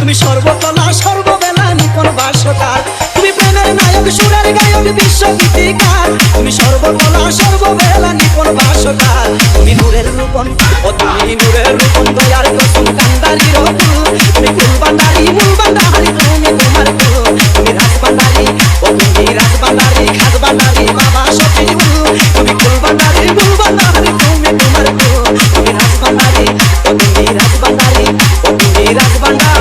তুমি সর্বকলা সর্ববেলা নিপুণ ভাষ্যকার, তুমি প্রেমের নায়ক সুরের গায়ক বিশ্বগীতিকার, তুমি সর্বকলা সর্ববেলা নিপুণ ভাষ্যকার, তুমি নূরের রূপন ও তুমি নূরের রূপন দয়ার কসম কান্দারি রতুল, তুমি ফুল ভান্ডারি মূল ভান্ডারি তুমি তোমার ফুল, তুমি রাজ ভান্ডারি ও তুমি রাজ ভান্ডারি খাজ ভান্ডারি বাবা শফিউল, তুমি ফুল ভান্ডারি মূল ভান্ডারি তুমি তোমার ফুল, তুমি রাজ ভান্ডারি ও তুমি রাজ ভান্ডারি ও তুমি রাজ ভান্ডারি।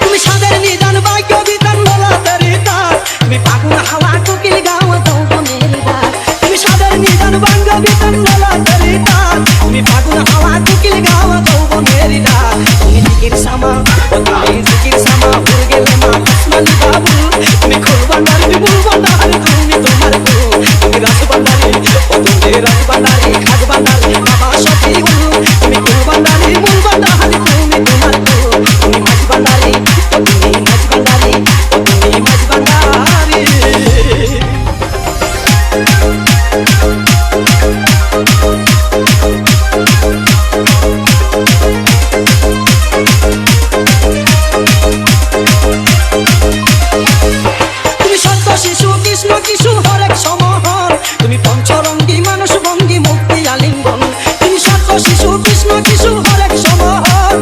তুমি সাদের নিদান ভাগ্য বিধান বলা তরিতা, তুমি ফাগুন হাওয়া কোকিল গাও যৌবনের রাত, তুমি সাদের নিদান ভাগ্য বিধান বলা তরিতা, তুমি ফাগুন হাওয়া কোকিল গাও যৌবনের রাত, তুমি জিকির সামা ও তুমি জিকির সামা উড় গেলে মা আসমানি বাবু, তুমি খুল ভান্ডারি মূল ভান্ডারি তুমি তোমার ফুল, তুমি রাজ ভান্ডারি ও তুমি রাজ ভান্ডারি খাজ ভান্ডারি বাবা শফিউল, তুমি খুল ভান্ডারি মূল ভান্ডারি তুমি তোমার ফুল, তুমি মাঝ ভান্ডারি ও তুমি মাঝ ভান্ডারি ও তুমি মাঝ ভান্ডারি। তুমি সত্য শিশু কৃষ্ণ কিশু হরেক সমহর, তুমি পঞ্চরঙ্গী মানুষ ভঙ্গি মুক্তি আলিঙ্গন, তুমি সত্য শিশু কৃষ্ণ কিশু হরেক সমহর।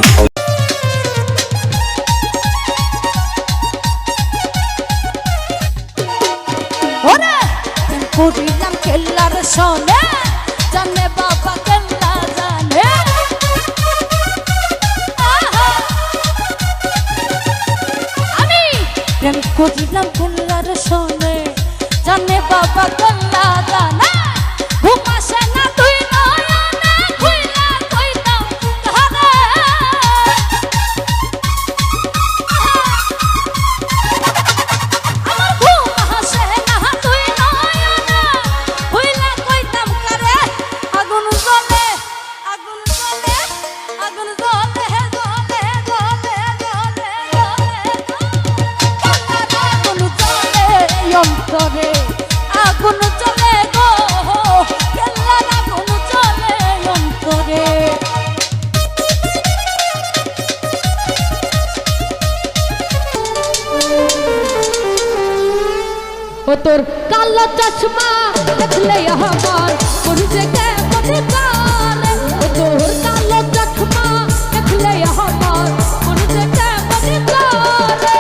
ওরে পুরিলাম কেল্লার শোনে জানে বাবা কেল্লা জানে, আমি প্রেম করিলাম কেল্লার শোনে জানে বাবা কেল্লা জানে, ঘুম আসে না তুই নয়নে খুইলা কইতাম তাহারে, আমার ঘুম আসে না তুই নয়নে খুইলা কইতাম কারে, আগুন জ্বলে আগুন জ্বলে আগুন জ্বলে জ্বলে জ্বলে জ্বলে আগুন জ্বলে অন্তরে, আগুন জ্বলে গো কেল্লার আগুন জ্বলে অন্তরে। ও তোর কালো চশমা দেখলে আমার পুরুষে কে মনে করে, ও তোর কালো চশমা দেখলে আমার পুরুষে কে মনে করে,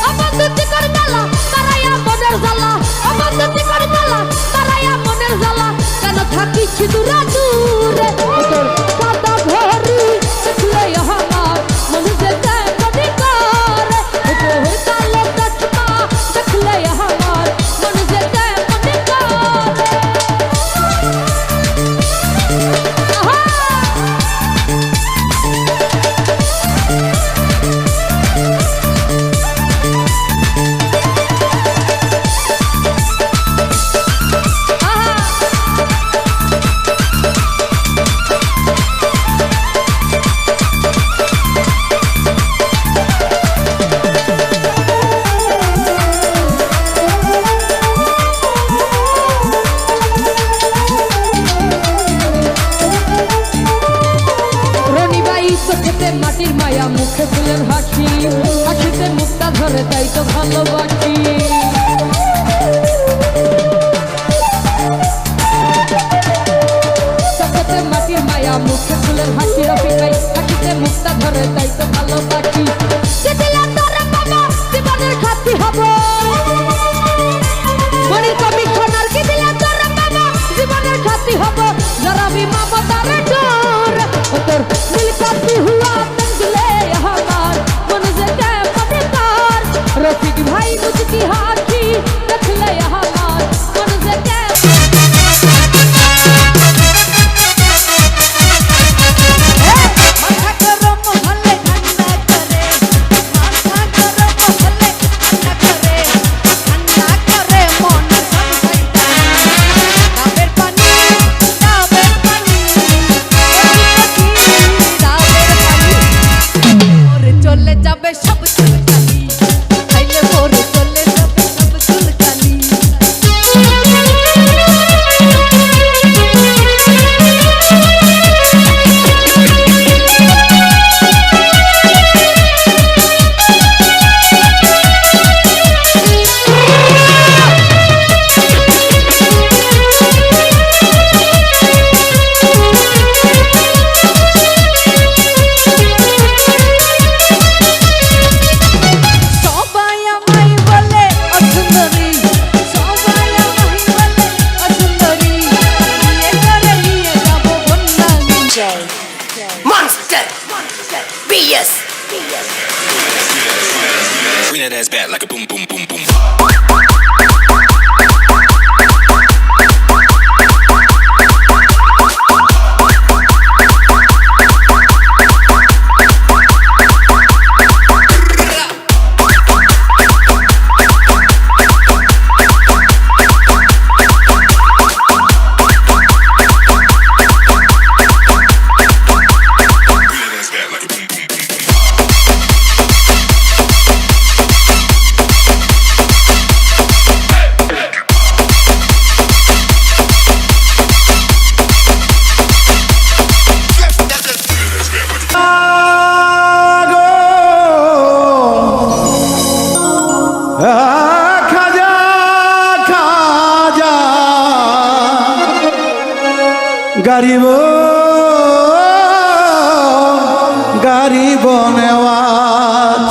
আমার দুটি করে জ্বালা তারাইয়া মনের জ্বালা, আমার দুটি করে জ্বালা তারাইয়া মনের জ্বালা, কেন থাকিস দূরে দূরে, ও তোর সাদা ঘড়ি দেখলে আমার পুরুষে কে মনে করে, ও তোর কালো চশমা দেখলে আমার পুরুষে কে মনে করে। আহা রনিবাই চোখেতে মাটির মায়া মুখে ফুলের হাসি, হাসিতে মুক্তা ধরে তাই তো ভালোবাসি, চোখেতে মাটির মায়া মুখে ফুলের হাসি, রফিক ভাই হাসিতে মুক্তা ধরে তাই তো ভালোবাসি, দিলাম তোরে বাবা জীবনের সাথী হব, মনির কমিশনার কি দিলাম তোরে বাবা জীবনের সাথী হব, জরাবি মামা তারে ডোর, ও তোর নীল কাতি হুয়া তঙ্গলে আমার মন যে কে মনে কর, রফিক ভাই মুঝকি হাসি দেখলে আমার মন যে কে মাথা গরম হলে ঠান্ডা করে, মাথা গরম হলে ঠান্ডা করে, ঠান্ডা করে মন সংসাইতা, ডাবের পানি ডাবের পানি ডাবের পানি BS. Bring that ass back like a boom, boom, boom, boom. খাজা খাজা গরিব গরিব নেওয়াজ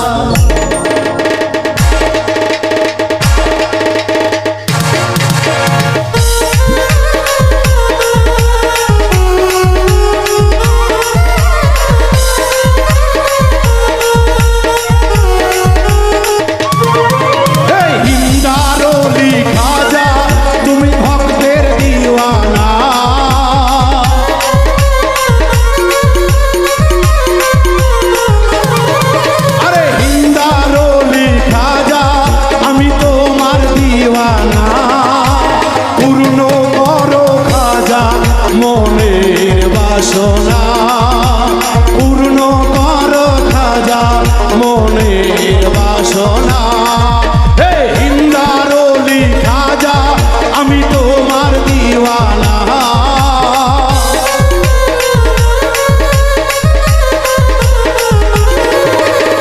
মনের বাসনা পূর্ণ কর খাজা মনের বাসনা হে হিন্দারলি খাজা আমি তোমার দিওয়ানা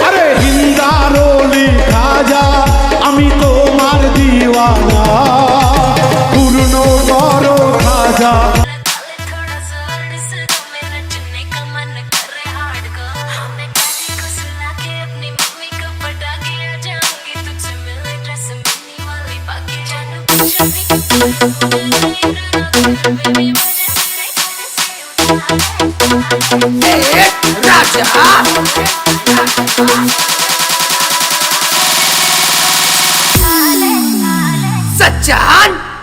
আরে হিন্দারলি খাজা আমি তোমার দিওয়ানা পূর্ণ কর খাজা Raja. Sajan.